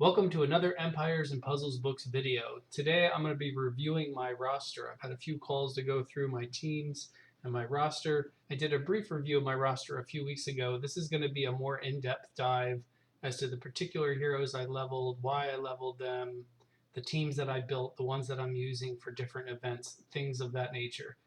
Welcome to another Empires and Puzzles Books video. Today I'm going to be reviewing my roster. I've had a few calls to go through my teams and my roster. I did a brief review of my roster a few weeks ago. This is going to be a more in-depth dive as to the particular heroes I leveled, why I leveled them, the teams that I built, the ones that I'm using for different events, things of that nature.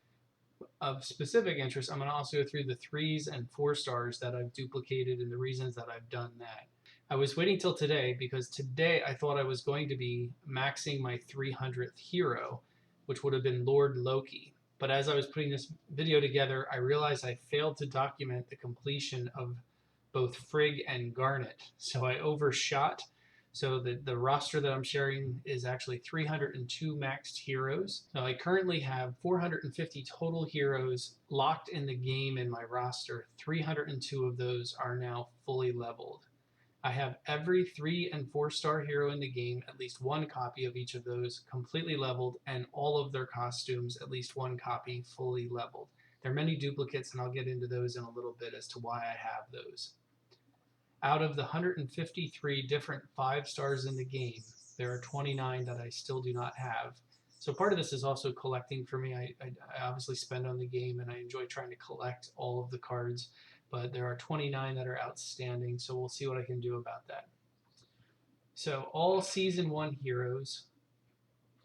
Of specific interest, I'm going to also go through the 3s and 4 stars that I've duplicated and the reasons that I've done that. I was waiting till today because today I thought I was going to be maxing my 300th hero, which would have been Lord Loki. But as I was putting this video together, I realized I failed to document the completion of both Frigg and Garnet. So I overshot. So the roster that I'm sharing is actually 302 maxed heroes. So I currently have 450 total heroes locked in the game in my roster. 302 of those are now fully leveled. I have every 3 and 4 star hero in the game, at least one copy of each of those completely leveled, and all of their costumes, at least one copy fully leveled. There are many duplicates, and I'll get into those in a little bit as to why I have those. Out of the 153 different 5 stars in the game, there are 29 that I still do not have. So part of this is also collecting for me. I obviously spend on the game, and I enjoy trying to collect all of the cards. But there are 29 that are outstanding, so we'll see what I can do about that. So all Season 1 heroes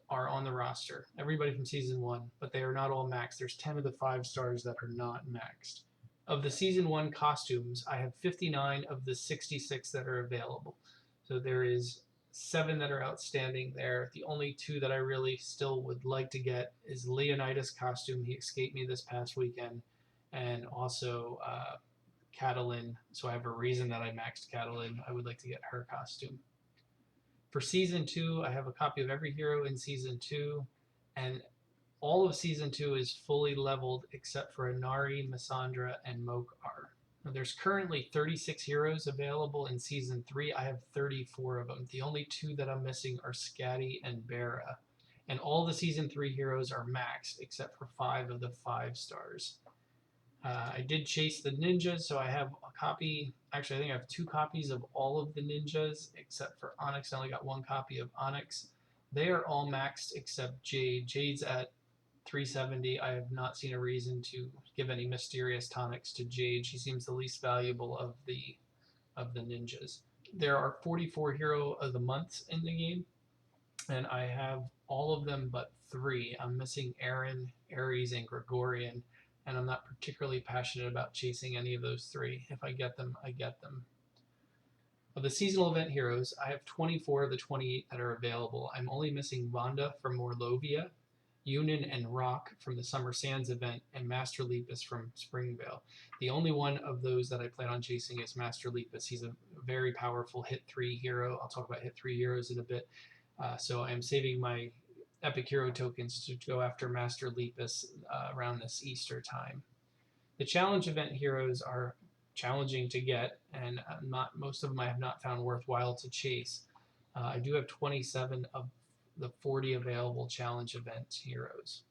are on the roster. Everybody from Season 1, but they are not all maxed. There's 10 of the 5 stars that are not maxed. Of the Season 1 costumes, I have 59 of the 66 that are available. So there is 7 that are outstanding there. The only 2 that I really still would like to get is Leonidas' costume. He escaped me this past weekend. And also Catelyn, so I have a reason that I maxed Catelyn. I would like to get her costume. For Season 2, I have a copy of every hero in Season 2, and all of Season 2 is fully leveled except for Inari, Missandra, and Mokar. Now, there's currently 36 heroes available in Season 3. I have 34 of them. The only 2 that I'm missing are Skadi and Bera. And all the Season 3 heroes are maxed except for 5 of the 5 stars. I did chase the ninjas, so I have a copy. Actually, I think I have 2 copies of all of the ninjas, except for Onyx. I only got 1 copy of Onyx. They are all maxed except Jade. Jade's at 370. I have not seen a reason to give any mysterious tonics to Jade. She seems the least valuable of the ninjas. There are 44 hero of the months in the game, and I have all of them but 3. I'm missing Aaron, Ares, and Gregorian. And I'm not particularly passionate about chasing any of those 3. If I get them, I get them. Of the seasonal event heroes, I have 24 of the 28 that are available. I'm only missing Wanda from Morlovia, Yunin and Rock from the Summer Sands event, and Master Lepus from Springvale. The only one of those that I plan on chasing is Master Lepus. He's a very powerful hit 3 hero. I'll talk about hit 3 heroes in a bit. So I'm saving my Epic Hero tokens to go after Master Lepus around this Easter time. The challenge event heroes are challenging to get, and most of them I have not found worthwhile to chase. I do have 27 of the 40 available challenge event heroes.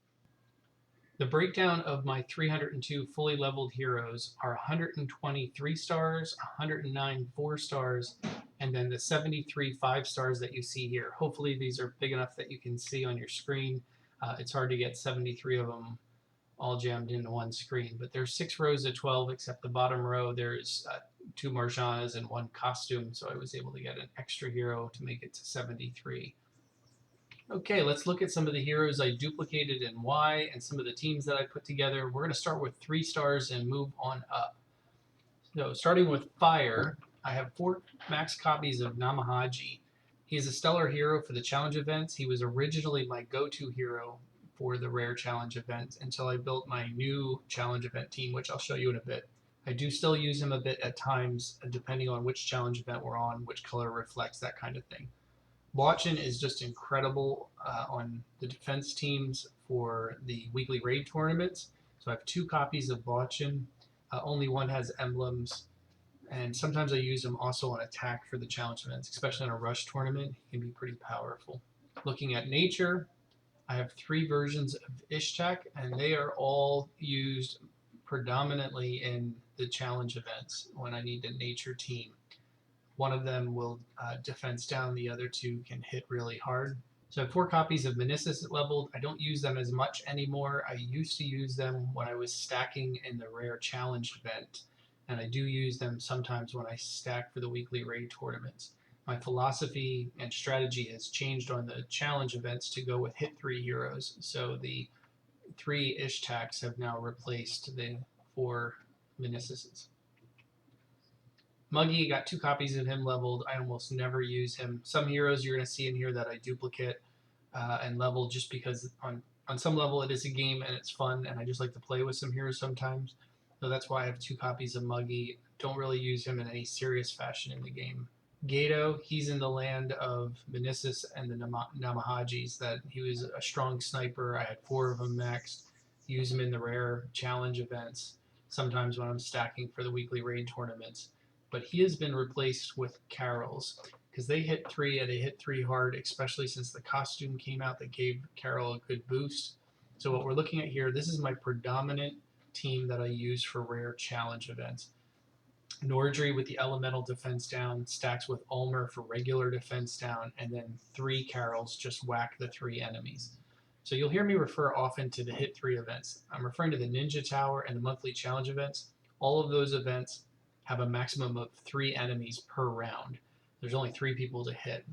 The breakdown of my 302 fully leveled heroes are 123 stars, 109 4 stars, and then the 73 5 stars that you see here. Hopefully these are big enough that you can see on your screen. It's hard to get 73 of them all jammed into one screen, but there's 6 rows of 12 except the bottom row. There's 2 Marjanas and 1 costume, so I was able to get an extra hero to make it to 73. Okay, let's look at some of the heroes I duplicated and why, and some of the teams that I put together. We're going to start with 3 stars and move on up. So starting with Fire, I have 4 max copies of Namahaji. He is a stellar hero for the challenge events. He was originally my go-to hero for the rare challenge event until I built my new challenge event team, which I'll show you in a bit. I do still use him a bit at times, depending on which challenge event we're on, which color reflects, that kind of thing. Bjorn is just incredible on the defense teams for the weekly raid tournaments. So I have 2 copies of Bjorn. Only 1 has emblems. And sometimes I use him also on attack for the challenge events, especially in a rush tournament. He can be pretty powerful. Looking at nature, I have 3 versions of Ishtak, and they are all used predominantly in the challenge events when I need a nature team. One of them will defense down, the other two can hit really hard. So I have 4 copies of Meniscus leveled. I don't use them as much anymore. I used to use them when I was stacking in the rare challenge event, and I do use them sometimes when I stack for the weekly raid tournaments. My philosophy and strategy has changed on the challenge events to go with hit 3 heroes. So the 3 Ishtaks have now replaced the 4 Meniscuses. Muggy, got 2 copies of him leveled. I almost never use him. Some heroes you're going to see in here that I duplicate and level just because on some level it is a game and it's fun, and I just like to play with some heroes sometimes. So that's why I have 2 copies of Muggy. Don't really use him in any serious fashion in the game. Gato, he's in the land of Meniscus and the Namahajis. That he was a strong sniper. I had 4 of them maxed. Use him in the rare challenge events. Sometimes when I'm stacking for the weekly raid tournaments. But he has been replaced with Carol's because they hit 3 and they hit 3 hard, especially since the costume came out that gave Carol a good boost. So what we're looking at here, this is my predominant team that I use for rare challenge events. Nordry with the elemental defense down, stacks with Ulmer for regular defense down, and then 3 Carols just whack the 3 enemies. So you'll hear me refer often to the hit 3 events. I'm referring to the Ninja Tower and the monthly challenge events. All of those events have a maximum of 3 enemies per round. There's only 3 people to hit.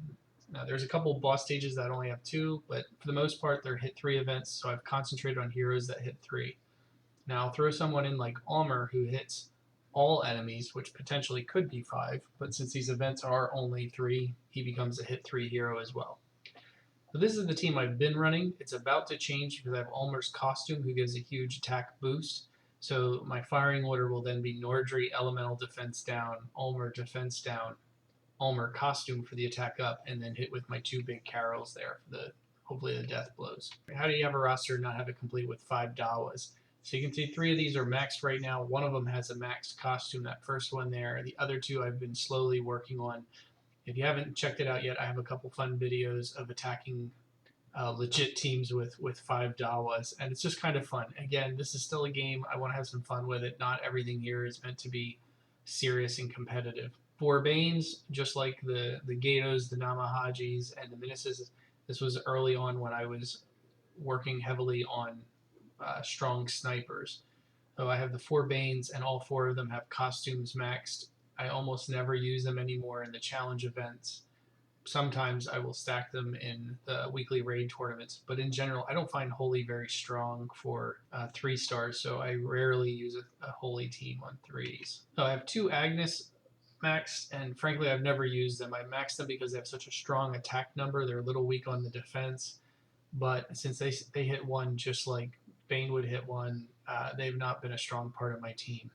Now there's a couple boss stages that only have 2, but for the most part they're hit 3 events, so I've concentrated on heroes that hit 3. Now I'll throw someone in like Ulmer who hits all enemies, which potentially could be 5, but since these events are only 3, he becomes a hit 3 hero as well. So this is the team I've been running. It's about to change because I have Ulmer's costume who gives a huge attack boost. So my firing order will then be Nordry elemental defense down, Ulmer defense down, Ulmer costume for the attack up, and then hit with my 2 big Carols there for the hopefully the death blows. How do you have a roster and not have it complete with 5 Dawas? So you can see 3 of these are maxed right now. One of them has a maxed costume, that first one there. The other 2 I've been slowly working on. If you haven't checked it out yet, I have a couple fun videos of attacking legit teams with 5 Dawas, and it's just kind of fun. Again, this is still a game. I want to have some fun with it. Not everything here is meant to be serious and competitive. 4 Banes, just like the Gatos, the Namahajis, and the Meniscuses, this was early on when I was working heavily on strong snipers. So I have the 4 Banes, and all 4 of them have costumes maxed. I almost never use them anymore in the challenge events. Sometimes I will stack them in the weekly raid tournaments, but in general, I don't find Holy very strong for 3 stars, so I rarely use a Holy team on 3s. So I have 2 Agnes maxed, and frankly, I've never used them. I maxed them because they have such a strong attack number. They're a little weak on the defense, but since they hit 1 just like Bane would hit 1, they've not been a strong part of my team.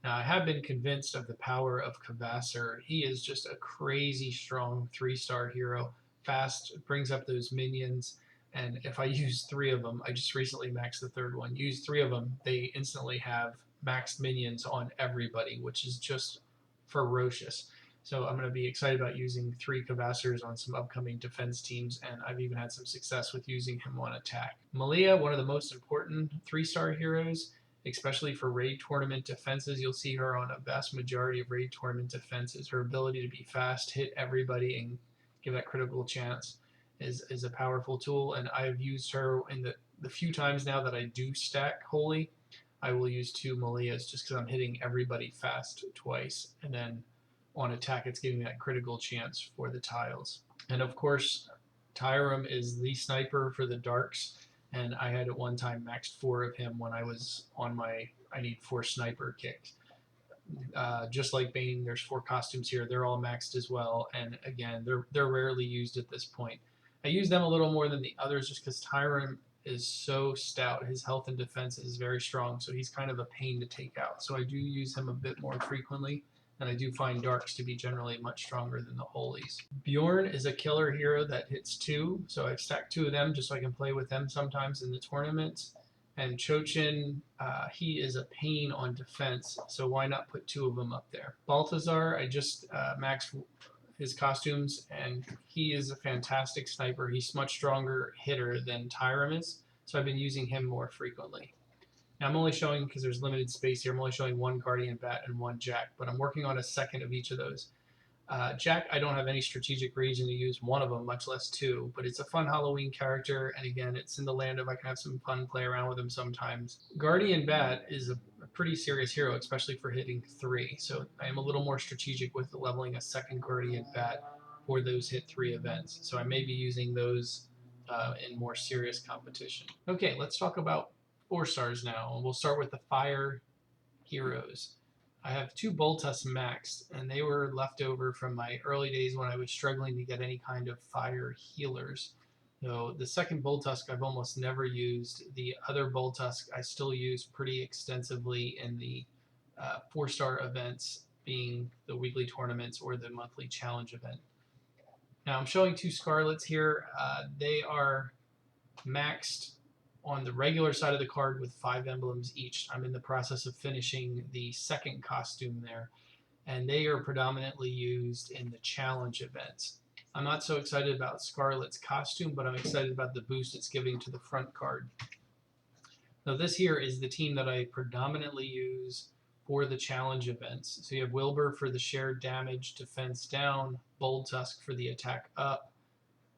Now, I have been convinced of the power of Kvasir. He is just a crazy strong 3-star hero. Fast, brings up those minions, and if I use 3 of them, I just recently maxed the 3rd one, use 3 of them, they instantly have maxed minions on everybody, which is just ferocious. So I'm going to be excited about using 3 Kvasirs on some upcoming defense teams, and I've even had some success with using him on attack. Malia, one of the most important 3-star heroes, especially for raid tournament defenses. You'll see her on a vast majority of raid tournament defenses. Her ability to be fast, hit everybody, and give that critical chance is a powerful tool, and I've used her in the few times now that I do stack Holy. I will use 2 Malias just because I'm hitting everybody fast twice, and then on attack it's giving me that critical chance for the tiles. And of course, Tyrum is the sniper for the darks, and I had at one time maxed 4 of him when I was on my I need 4 sniper kicks. Just like Bane, there's 4 costumes here. They're all maxed as well, and again, they're rarely used at this point. I use them a little more than the others just because Tyrum is so stout. His health and defense is very strong, so he's kind of a pain to take out. So I do use him a bit more frequently, and I do find darks to be generally much stronger than the holies. Bjorn is a killer hero that hits 2, so I've stacked 2 of them just so I can play with them sometimes in the tournaments. And Chochin, he is a pain on defense, so why not put 2 of them up there? Balthazar, I just maxed his costumes, and he is a fantastic sniper. He's much stronger hitter than Tyrum is, so I've been using him more frequently. Now I'm only showing, because there's limited space here, I'm only showing 1 Guardian Bat and 1 Jack, but I'm working on a second of each of those. Jack, I don't have any strategic reason to use one of them, much less two, but it's a fun Halloween character, and again, it's in the land of I can have some fun, play around with him sometimes. Guardian Bat is a pretty serious hero, especially for hitting 3, so I am a little more strategic with leveling a second Guardian Bat for those hit 3 events, so I may be using those in more serious competition. Okay, let's talk about 4 stars now, and we'll start with the fire heroes. I have 2 Boltus maxed, and they were left over from my early days when I was struggling to get any kind of fire healers. So the second Boltusk I've almost never used. The other Boltusk I still use pretty extensively in the 4-star events, being the weekly tournaments or the monthly challenge event. Now I'm showing 2 Scarlets here. They are maxed on the regular side of the card with 5 emblems each. I'm in the process of finishing the second costume there, and they are predominantly used in the challenge events. I'm not so excited about Scarlet's costume, but I'm excited about the boost it's giving to the front card. Now this here is the team that I predominantly use for the challenge events. So you have Wilbur for the shared damage, defense down, Bold Tusk for the attack up,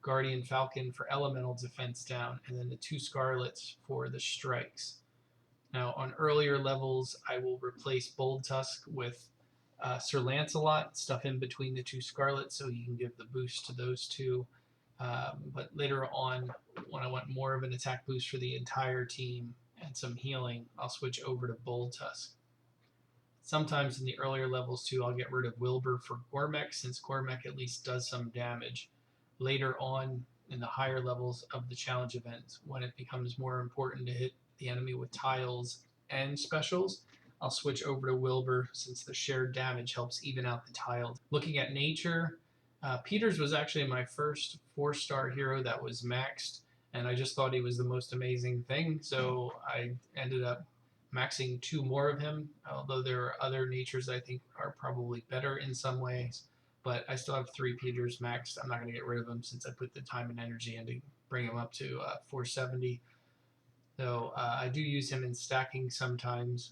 Guardian Falcon for elemental defense down, and then the 2 Scarlets for the strikes. Now on earlier levels, I will replace Bold Tusk with Sir Lancelot, stuff in between the 2 Scarlets so you can give the boost to those 2. But later on, when I want more of an attack boost for the entire team and some healing, I'll switch over to Bold Tusk. Sometimes in the earlier levels too, I'll get rid of Wilbur for Gormek, since Gormek at least does some damage. Later on in the higher levels of the challenge events, when it becomes more important to hit the enemy with tiles and specials, I'll switch over to Wilbur since the shared damage helps even out the tiles. Looking at nature, Peters was actually my first 4-star hero that was maxed, and I just thought he was the most amazing thing, so I ended up maxing 2 more of him, although there are other natures I think are probably better in some ways. But I still have 3 Peters maxed. I'm not going to get rid of them since I put the time and energy in to bring him up to 470. So I do use him in stacking sometimes.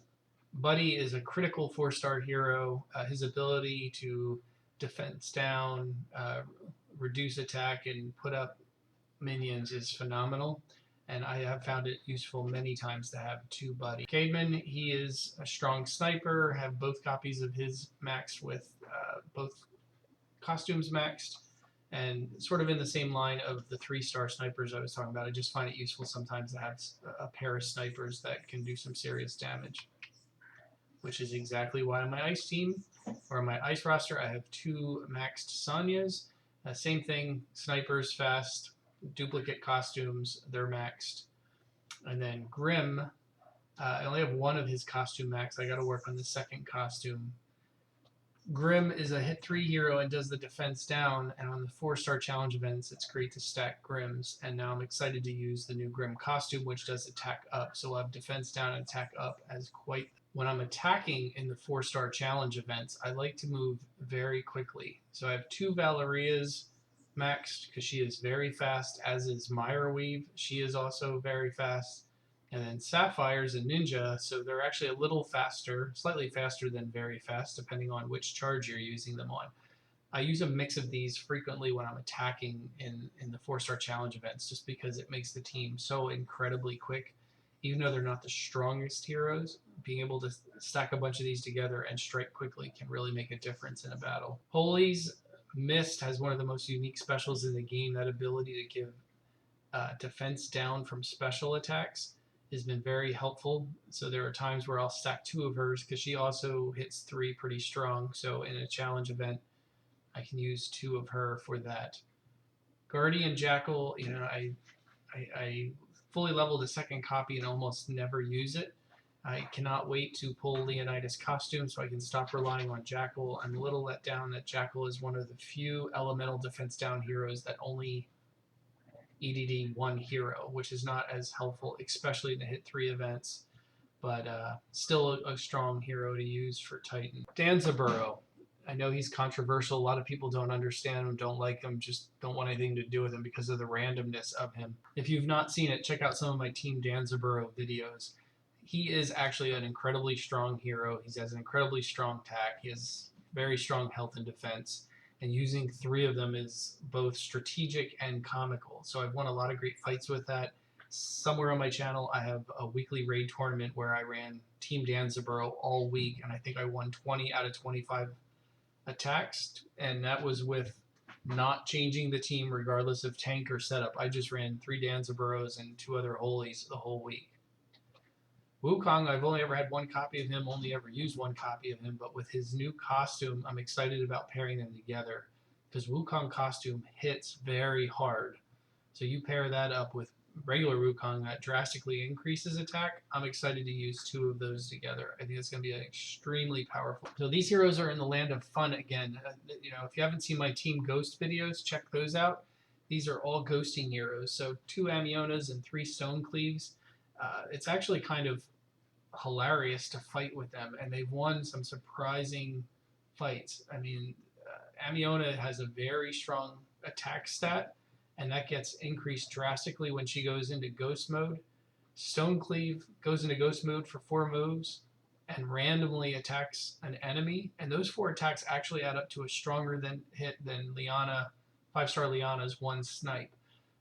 Buddy is a critical 4-star hero. His ability to defense down, reduce attack, and put up minions is phenomenal. And I have found it useful many times to have 2 Buddy. Cademan, he is a strong sniper. Have both copies of his maxed with both costumes maxed, and sort of in the same line of the 3-star snipers I was talking about. I just find it useful sometimes to have a pair of snipers that can do some serious damage, which is exactly why on my ice team, or my ice roster, I have 2 maxed Sanyas. Same thing, snipers, fast, duplicate costumes, they're maxed. And then Grim, I only have 1 of his costume max. I got to work on the second costume. Grim is a hit 3 hero and does the defense down, and on the 4-star challenge events, it's great to stack Grims. And now I'm excited to use the new Grim costume, which does attack up. So we'll have defense down and attack up as quite. When I'm attacking in the 4-star challenge events, I like to move very quickly. So I have 2 Valerias maxed because she is very fast, as is Myreweave. She is also very fast. And then Sapphire's a ninja, so they're actually a little faster, slightly faster than very fast, depending on which charge you're using them on. I use a mix of these frequently when I'm attacking in the 4-star challenge events, just because it makes the team so incredibly quick. Even though they're not the strongest heroes, being able to stack a bunch of these together and strike quickly can really make a difference in a battle. Holy's Mist has one of the most unique specials in the game. That ability to give defense down from special attacks has been very helpful. So there are times where I'll stack 2 of hers because she also hits 3 pretty strong. So in a challenge event, I can use 2 of her for that. Guardian Jackal, you know, I fully leveled the second copy and almost never use it. I cannot wait to pull Leonidas' costume so I can stop relying on Jackal. I'm a little let down that Jackal is one of the few elemental defense down heroes that only EDD 1 hero, which is not as helpful, especially in the hit 3 events, but still a strong hero to use for Titan. Danzaburo. I know he's controversial. A lot of people don't understand him, don't like him, just don't want anything to do with him because of the randomness of him. If you've not seen it, check out some of my Team Danzaburo videos. He is actually an incredibly strong hero. He has an incredibly strong attack. He has very strong health and defense. and using 3 of them is both strategic and comical. So I've won a lot of great fights with that. Somewhere on my channel, I have a weekly raid tournament where I ran Team Danzaburo all week, and I think I won 20 out of 25 attacks, and that was with not changing the team regardless of tank or setup. I just ran 3 Danzaburos and 2 other holies the whole week. Wukong, I've only ever had 1 copy of him, only ever used 1 copy of him, but with his new costume, I'm excited about pairing them together because Wukong costume hits very hard. So you pair that up with regular Wukong that drastically increases attack. I'm excited to use 2 of those together. I think it's going to be extremely powerful. So these heroes are in the land of fun again. If you haven't seen my Team Ghost videos, check those out. These are all ghosting heroes. So 2 Amionas and 3 Stone Cleaves. It's actually kind of hilarious to fight with them, and they've won some surprising fights. I mean, Amiona has a very strong attack stat, and that gets increased drastically when she goes into ghost mode. Stonecleave goes into ghost mode for 4 moves and randomly attacks an enemy, and those 4 attacks actually add up to a stronger hit than Liana, 5-star Liana's 1 snipe.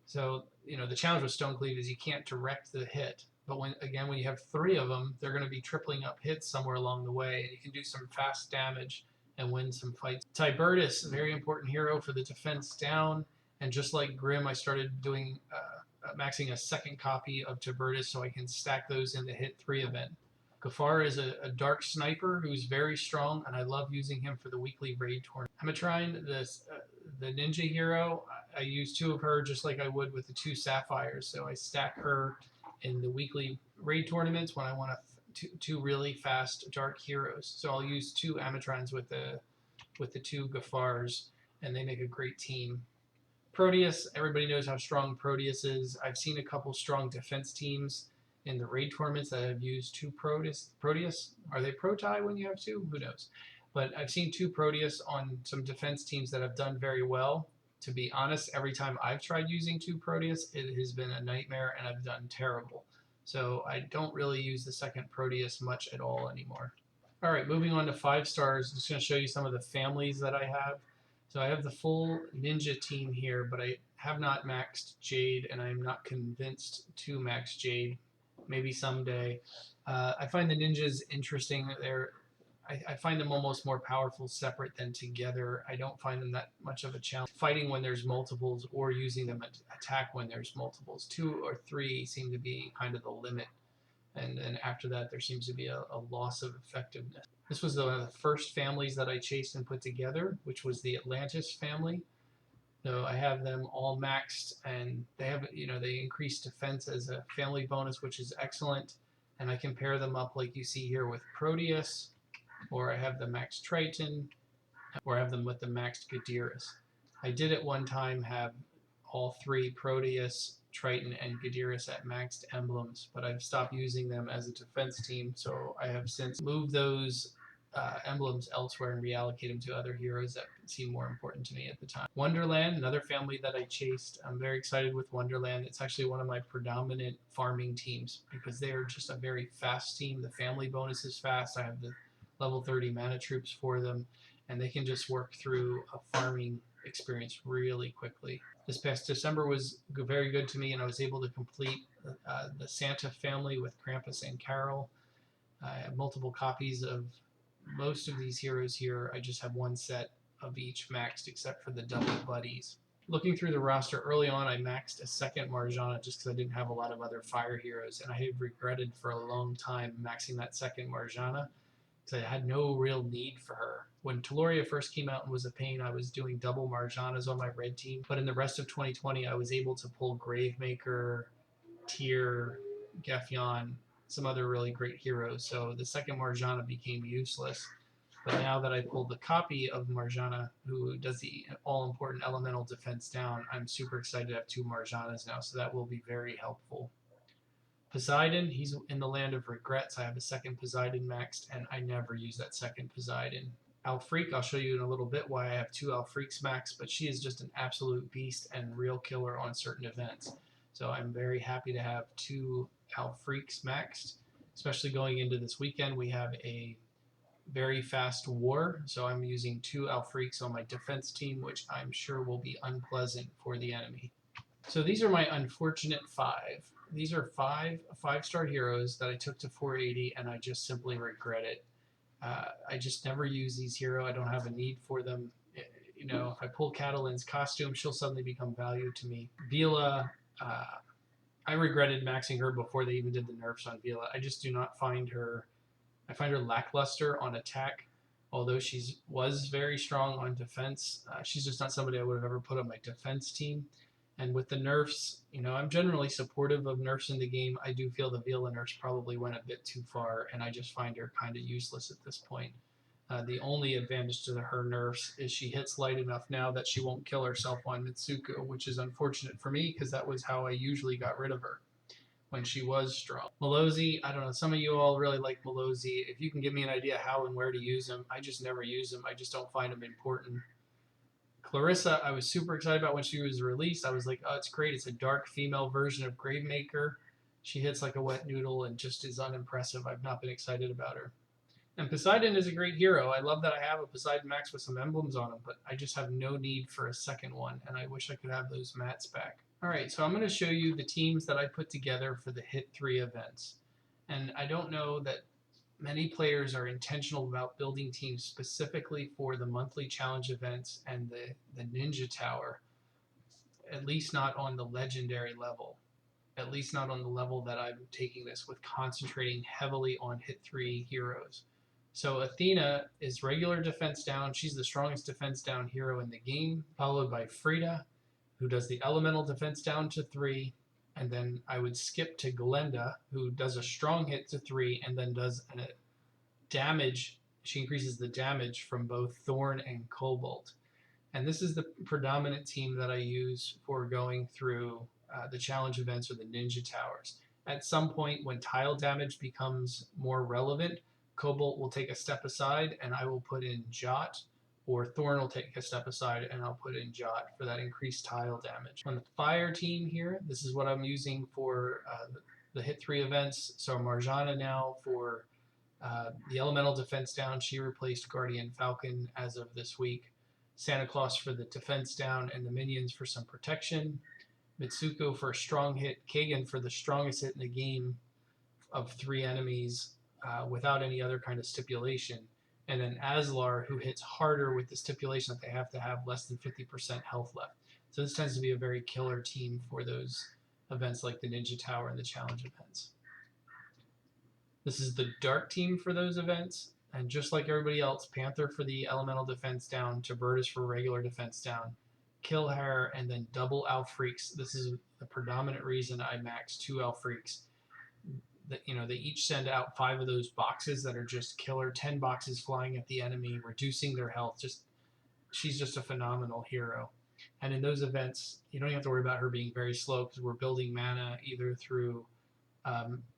So, the challenge with Stonecleave is you can't direct the hit, but when you have 3 of them, they're going to be tripling up hits somewhere along the way, and you can do some fast damage and win some fights. Tibertus, a very important hero for the defense down. And just like Grim, I started doing maxing a 2nd copy of Tibertus so I can stack those in the hit 3 event. Gafar is a dark sniper who's very strong, and I love using him for the weekly raid tournament. Amatrine, the ninja hero, I use 2 of her just like I would with the 2 sapphires. So I stack her in the weekly raid tournaments when I want 2 really fast dark heroes. So I'll use 2 Amatrines with the 2 Gafars, and they make a great team. Proteus, everybody knows how strong Proteus is. I've seen a couple strong defense teams in the raid tournaments that have used 2 Proteus. Are they Proti when you have 2? Who knows? But I've seen 2 Proteus on some defense teams that have done very well. To be honest, every time I've tried using 2 Proteus, it has been a nightmare and I've done terrible. So I don't really use the 2nd Proteus much at all anymore. All right, moving on to 5 stars. I'm just going to show you some of the families that I have. So I have the full ninja team here, but I have not maxed Jade, and I'm not convinced to max Jade. Maybe someday. I find the ninjas interesting. I find them almost more powerful separate than together. I don't find them that much of a challenge. Fighting when there's multiples or using them to attack when there's multiples. 2 or 3 seem to be kind of the limit. And then after that, there seems to be a loss of effectiveness. This was one of the first families that I chased and put together, which was the Atlantis family. So I have them all maxed, and they have, they increase defense as a family bonus, which is excellent. And I can pair them up like you see here with Proteus, or I have the maxed Triton, or I have them with the maxed Gadiris. I did at one time have all 3 Proteus, Triton, and Gadiris at maxed emblems, but I've stopped using them as a defense team, so I have since moved those emblems elsewhere and reallocate them to other heroes that seem more important to me at the time. Wonderland, another family that I chased. I'm very excited with Wonderland. It's actually one of my predominant farming teams because they are just a very fast team. The family bonus is fast. I have the level 30 mana troops for them, and they can just work through a farming experience really quickly. This past December was very good to me, and I was able to complete the Santa family with Krampus and Carol. I have multiple copies of most of these heroes here. I just have 1 set of each maxed except for the double buddies. Looking through the roster early on, I maxed a 2nd Marjana just because I didn't have a lot of other fire heroes, and I have regretted for a long time maxing that 2nd Marjana because I had no real need for her. When Taloria first came out and was a pain, I was doing double Marjanas on my red team, but in the rest of 2020, I was able to pull Gravemaker, Tyr, Gefyon, some other really great heroes, so the 2nd Marjana became useless. But now that I pulled the copy of Marjana, who does the all-important elemental defense down, I'm super excited to have 2 Marjanas now, so that will be very helpful. Poseidon, he's in the land of regrets. I have a 2nd Poseidon maxed, and I never use that 2nd Poseidon. Alfreak, I'll show you in a little bit why I have 2 Alfreaks maxed, but she is just an absolute beast and real killer on certain events. So I'm very happy to have 2 Alfreaks maxed, especially going into this weekend. We have a very fast war, so I'm using 2 Alfreaks on my defense team, which I'm sure will be unpleasant for the enemy. So these are my unfortunate 5. These are 5-star heroes that I took to 480, and I just simply regret it. I just never use these heroes. I don't have a need for them. You know, if I pull Catalin's costume, she'll suddenly become value to me. Vila, I regretted maxing her before they even did the nerfs on Vila. I just do not find her. I find her lackluster on attack, although she was very strong on defense. She's just not somebody I would have ever put on my defense team. And with the nerfs, you know, I'm generally supportive of nerfs in the game. I do feel the Vila nerfs probably went a bit too far, and I just find her kind of useless at this point. The only advantage to her nerfs is she hits light enough now that she won't kill herself on Mitsuko, which is unfortunate for me because that was how I usually got rid of her when she was strong. Malosi, I don't know, some of you all really like Malosi. If you can give me an idea how and where to use him, I just never use him. I just don't find him important. Clarissa, I was super excited about when she was released. I was like, oh, it's great. It's a dark female version of Gravemaker. She hits like a wet noodle and just is unimpressive. I've not been excited about her. And Poseidon is a great hero. I love that I have a Poseidon Max with some emblems on him, but I just have no need for a second one, and I wish I could have those mats back. All right, so I'm going to show you the teams that I put together for the Hit 3 events. And I don't know that many players are intentional about building teams specifically for the monthly challenge events and the Ninja Tower, at least not on the legendary level. At least not on the level that I'm taking this, with concentrating heavily on Hit 3 heroes. So Athena is regular defense down. She's the strongest defense down hero in the game, followed by Frida, who does the elemental defense down to 3. And then I would skip to Glenda, who does a strong hit to 3 and then does a damage. She increases the damage from both Thorn and Cobalt. And this is the predominant team that I use for going through the challenge events or the Ninja Towers. At some point when tile damage becomes more relevant, Cobalt will take a step aside and I will put in Jot, or Thorn will take a step aside and I'll put in Jot for that increased tile damage. On the fire team here, this is what I'm using for the Hit 3 events. So Marjana now for the elemental defense down, she replaced Guardian Falcon as of this week. Santa Claus for the defense down and the minions for some protection. Mitsuko for a strong hit. Kagan for the strongest hit in the game of 3 enemies without any other kind of stipulation. And then Aslar, who hits harder with the stipulation that they have to have less than 50% health left. So this tends to be a very killer team for those events like the Ninja Tower and the challenge events. This is the dark team for those events. And just like everybody else, Panther for the elemental defense down, Tibertus for regular defense down, Killhair, and then double Alfreaks. This is the predominant reason I max 2 Alfreaks. You know, they each send out 5 of those boxes that are just killer, 10 boxes flying at the enemy, reducing their health. She's just a phenomenal hero. And in those events, you don't have to worry about her being very slow because we're building mana either through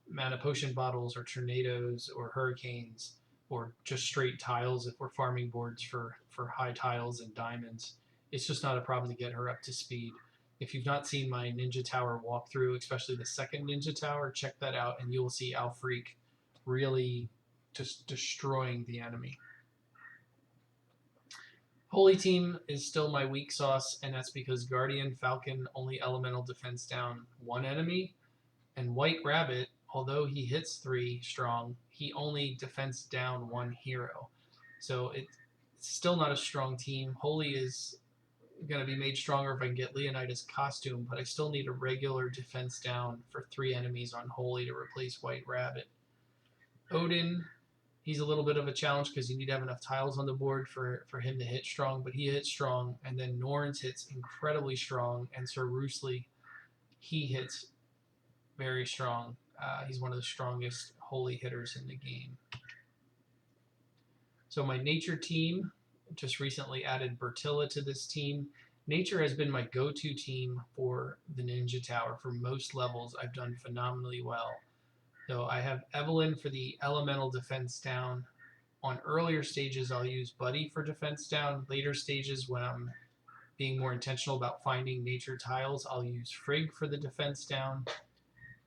mana potion bottles or tornadoes or hurricanes, or just straight tiles if we're farming boards for high tiles and diamonds. It's just not a problem to get her up to speed. If you've not seen my Ninja Tower walkthrough, especially the second Ninja Tower, check that out and you will see Alfreak really just destroying the enemy. Holy Team is still my weak sauce, and that's because Guardian Falcon only elemental defense down 1 enemy, and White Rabbit, although he hits 3 strong, he only defense down 1 hero. So it's still not a strong team. Holy is going to be made stronger if I can get Leonidas' costume, but I still need a regular defense down for 3 enemies on Holy to replace White Rabbit. Odin, he's a little bit of a challenge because you need to have enough tiles on the board for him to hit strong, but he hits strong, and then Norns hits incredibly strong, and Sir Roosely, he hits very strong. He's one of the strongest Holy hitters in the game. So my Nature team, just recently added Bertilla to this team. Nature has been my go-to team for the Ninja Tower. For most levels, I've done phenomenally well. So I have Evelyn for the elemental defense down. On earlier stages, I'll use Buddy for defense down. Later stages, when I'm being more intentional about finding nature tiles, I'll use Frigg for the defense down.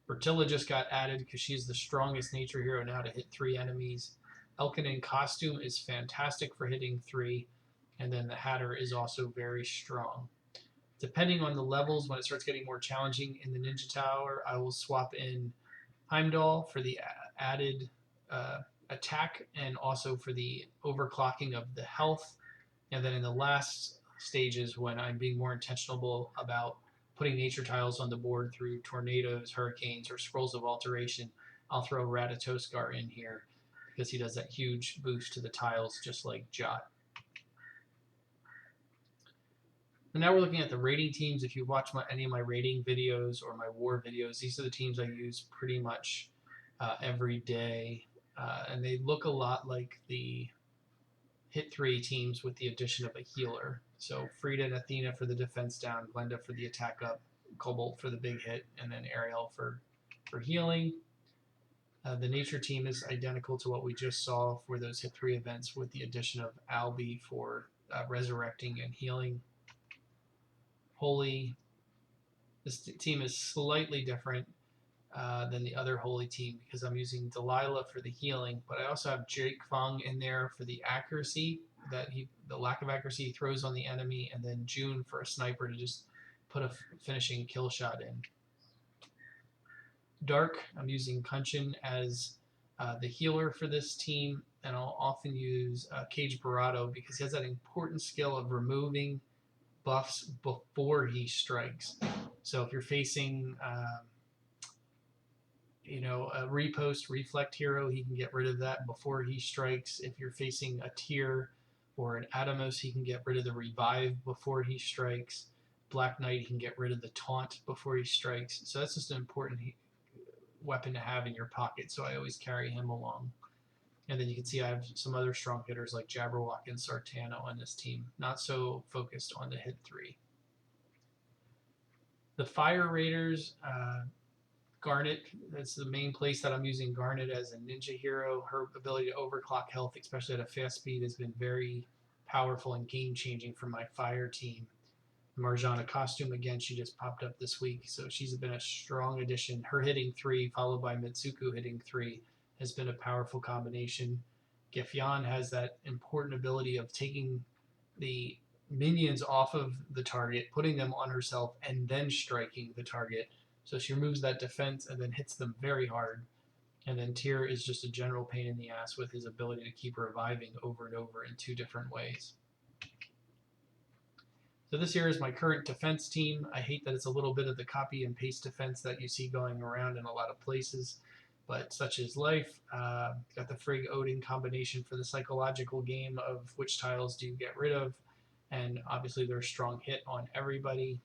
Bertilla just got added because she's the strongest nature hero now to hit 3 enemies. Elkinen costume is fantastic for hitting 3, and then the Hatter is also very strong. Depending on the levels, when it starts getting more challenging in the Ninja Tower, I will swap in Heimdall for the added attack and also for the overclocking of the health. And then in the last stages, when I'm being more intentional about putting nature tiles on the board through tornadoes, hurricanes, or scrolls of alteration, I'll throw Ratatoskar in here because he does that huge boost to the tiles just like Jot. And now we're looking at the rating teams. If you watch any of my rating videos or my war videos, these are the teams I use pretty much every day. And they look a lot like the hit 3 teams with the addition of a healer. So Frida and Athena for the defense down, Glenda for the attack up, Cobalt for the big hit, and then Ariel for healing. The nature team is identical to what we just saw for those hit 3 events with the addition of Albi for resurrecting and healing. Holy, this team is slightly different than the other Holy team because I'm using Delilah for the healing, but I also have Jake Fung in there for the accuracy, the lack of accuracy he throws on the enemy, and then June for a sniper to just put a finishing kill shot in. Dark, I'm using Kunshin as the healer for this team, and I'll often use Cage Barato because he has that important skill of removing buffs before he strikes. So if you're facing a repost reflect hero, he can get rid of that before he strikes. If you're facing a Tyr or an Atomos, he can get rid of the revive before he strikes. Black Knight, he can get rid of the taunt before he strikes. So that's just an important weapon to have in your pocket, so I always carry him along. And then you can see I have some other strong hitters like Jabberwock and Sartano on this team, not so focused on the hit 3. The Fire Raiders, Garnet, that's the main place that I'm using Garnet as a ninja hero. Her ability to overclock health, especially at a fast speed, has been very powerful and game-changing for my fire team. Marjana costume, again, she just popped up this week, so she's been a strong addition. Her hitting 3, followed by Mitsuku hitting 3, has been a powerful combination. Gefyan has that important ability of taking the minions off of the target, putting them on herself, and then striking the target. So she removes that defense and then hits them very hard. And then Tyr is just a general pain in the ass with his ability to keep reviving over and over in 2 different ways. So this here is my current defense team. I hate that it's a little bit of the copy and paste defense that you see going around in a lot of places, but such is life. Got the Frigg Odin combination for the psychological game of which tiles do you get rid of, and obviously they're a strong hit on everybody.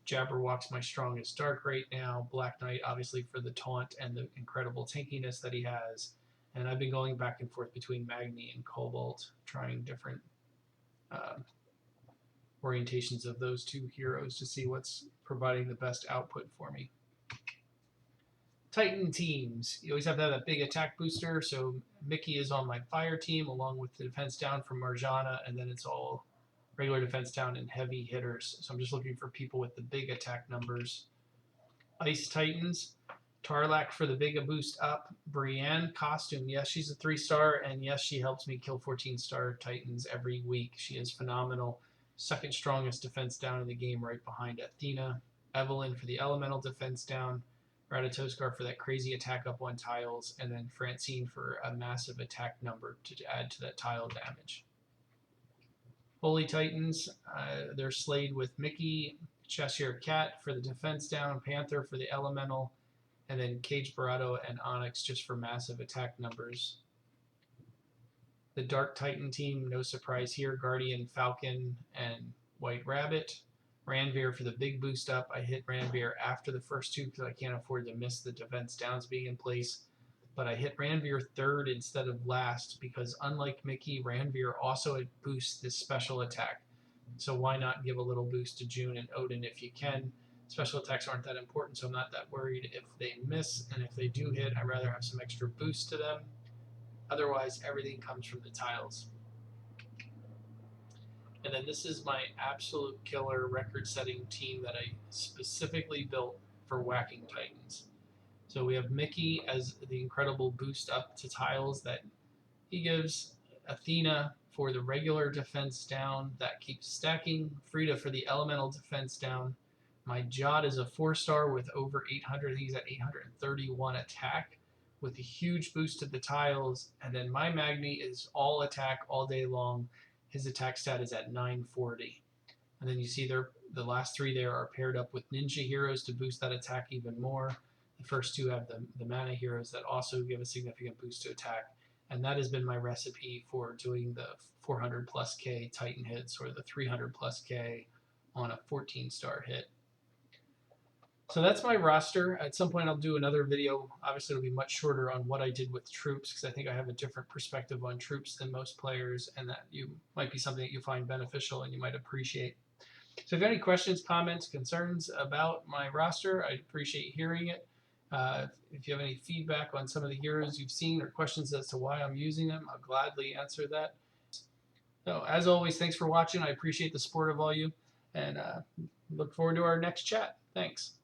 Jabberwock's my strongest dark right now. Black Knight obviously for the taunt and the incredible tankiness that he has. And I've been going back and forth between Magni and Cobalt, trying different orientations of those 2 heroes to see what's providing the best output for me. Titan teams. You always have to have that big attack booster, so Mickey is on my fire team along with the defense down from Marjana, and then it's all regular defense down and heavy hitters. So I'm just looking for people with the big attack numbers. Ice Titans. Tarlac for the big boost up. Brienne costume. Yes, she's a 3-star, and yes, she helps me kill 14-star Titans every week. She is phenomenal. Second strongest defense down in the game right behind Athena. Evelyn for the elemental defense down. Ratatoskar for that crazy attack up on tiles. And then Francine for a massive attack number to add to that tile damage. Holy Titans, they're slayed with Mickey, Cheshire Cat for the defense down, Panther for the elemental, and then Cage Barato and Onyx just for massive attack numbers. The Dark Titan team, no surprise here, Guardian, Falcon, and White Rabbit. Ranveer for the big boost up. I hit Ranveer after the first 2 because I can't afford to miss the defense downs being in place. But I hit Ranveer 3rd instead of last because unlike Mickey, Ranveer also boosts this special attack. So why not give a little boost to June and Odin if you can? Special attacks aren't that important, so I'm not that worried if they miss. And if they do hit, I'd rather have some extra boost to them. Otherwise, everything comes from the tiles. And then this is my absolute killer record-setting team that I specifically built for whacking Titans. So we have Mickey as the incredible boost up to tiles that He gives Athena for the regular defense down that keeps stacking, Frida for the elemental defense down. My Jot is a 4-star with over 800. He's at 831 attack with a huge boost to the tiles. And then my Magni is all attack all day long. His attack stat is at 940. And then you see the last three there are paired up with ninja heroes to boost that attack even more. The first two have the mana heroes that also give a significant boost to attack. And that has been my recipe for doing the 400 plus K Titan hits or the 300 plus K on a 14-star hit. So that's my roster. At some point I'll do another video. Obviously it'll be much shorter on what I did with troops because I think I have a different perspective on troops than most players, and that might be something that you find beneficial and you might appreciate. So if you have any questions, comments, concerns about my roster, I'd appreciate hearing it. If you have any feedback on some of the heroes you've seen or questions as to why I'm using them, I'll gladly answer that. So as always, thanks for watching. I appreciate the support of all you, and look forward to our next chat. Thanks.